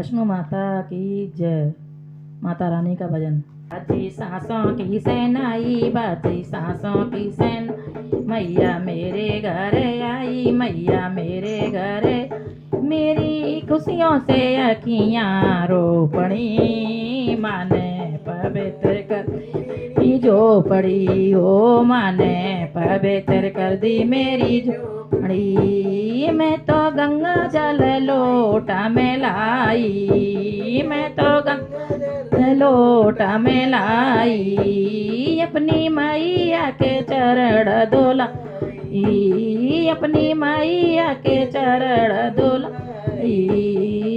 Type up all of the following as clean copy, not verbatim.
वैष्णो माता की जय। माता रानी का भजन। बाजी सांसों की सेनाई, बाजी सांसों की सेन, मैया मेरे घर आई, मैया मेरे घर, मेरी खुशियों से अखियाँ रोपणी, माने पवित्र कर जो पड़ी हो, माने पवित्र कर दी मेरी झोपड़ी। मैं तो गंगा जल लोटा में लाई, मैं तो गंगा लोटा में लाई, अपनी मैया के चरण धोलाई, अपनी मैया के चरण धोलाई,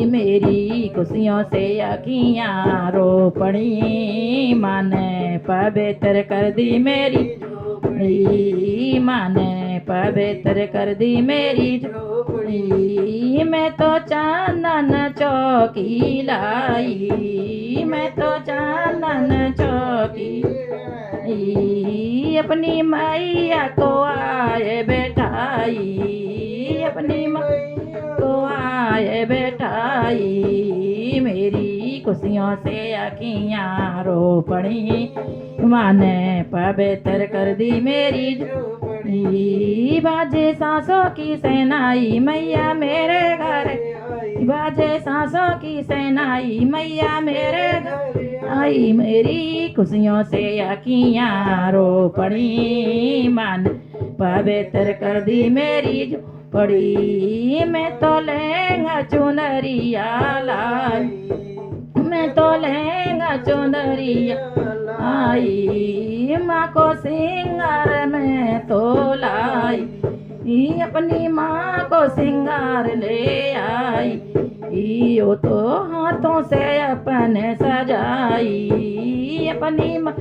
मेरी खुशियों से अखियाँ रोपणी, माने पवित्र कर दी मेरी झोपड़ी, माने पवित्र कर दी मेरी झोपड़ी। मैं तो चांदन चौकी लाई, मैं तो चांदन चौकी लाई, अपनी मैया को आए बैठाई, अपनी मैया को आए बैठाई, मेरी खुशियों से अखियाँ रोपणी, माने पवित्र कर दी मेरी झोपड़ी। बाजे सांसों की सेनाई, मैया मेरे घर बाजे सांसों की सेनाई, मैया मेरे घर आई, मेरी खुशियों से अखियाँ रोपणी, मान पवित्र कर दी मेरी झोपड़ी। मैं तो लहंगा चुनरिया लाई, मैं तो लहंगा चुनरिया आई, माँ को सिंगार में तो लाई, अपनी माँ को सिंगार ले आई, यो तो हाथों से अपने सजाई, अपनी माँ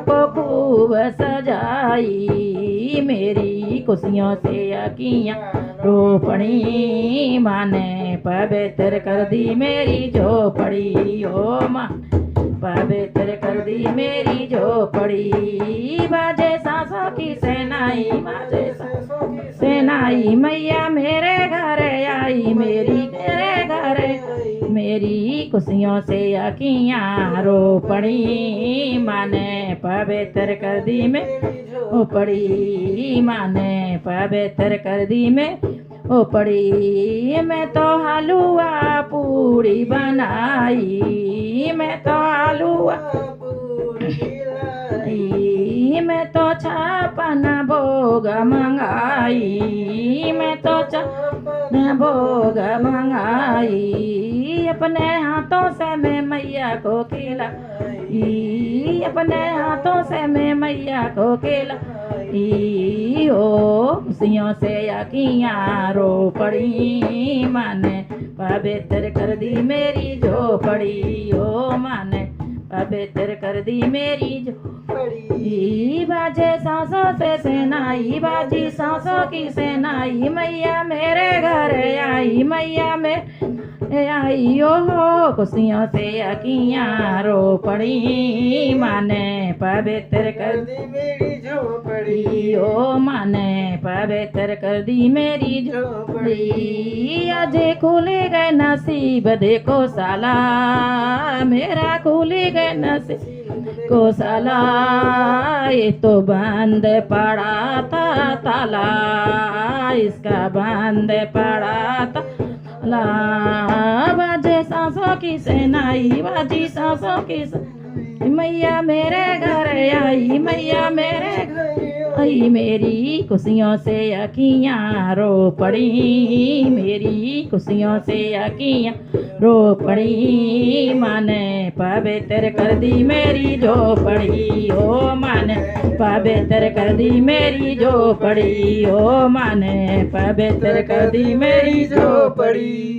को खूब सजाई, मेरी खुशियों से अखियाँ रोपणी, माने पवित्र कर दी मेरी झोपड़ी, ओ माँ पवित्र कर दी मेरी झोपड़ी। बाजे सांसों की सेनाई, बाजे सांसों की सेनाई, मैया मेरे घर आई, मेरी मेरे घर, मेरी खुशियों से अखियाँ रोपणी, माने पवित्र कर दी मेरी झोपड़ी, माने पवित्र कर दी मैं ओ पड़ी। मैं तो हलवा पूरी बनाई, मैं तो हलवा पूरी, मैं तो छापन भोग मंगाई, मैं तो छापन भोग मंगाई, अपने हाथों से मैं मैया को खिलाई, अपने हाथों से मैं मैया को खिलाई, ओ खुशियों से अखियाँ रोपड़ी, माने पवित्र कर दी मेरी झोपड़ी, ओ माने पवित्र कर दी मेरी झोपड़ी। बाजे सांसों से सेनाई, बाजी सांसों की सेनाई, मैया मेरे घर आई, मैया में आई, ओ हो खुशियों से अखियाँ रोपड़ी, माने पवित्र कर दी मेरी झोपड़ी, ओ माने पवित्र कर दी मेरी झोपड़ी। आज खुले गए नसीब देखो साला, मेरा खुले गए नसीब को साला, ये तो बंद पड़ा था ताला, इसका बंद पड़ा था ला। बाजे सांसों की सेनाई, बाजी सांसों की मैया मेरे घर आई, मैया मेरे घर आई, मेरी खुशियों से अखियाँ रोपड़ी, मेरी खुशियों से अखियाँ रोपड़ी, माने पवित्र कर दी मेरी झोपड़ी, ओ माने पवित्र कर दी मेरी झोपड़ी, ओ माने पवित्र कर दी मेरी झोपड़ी।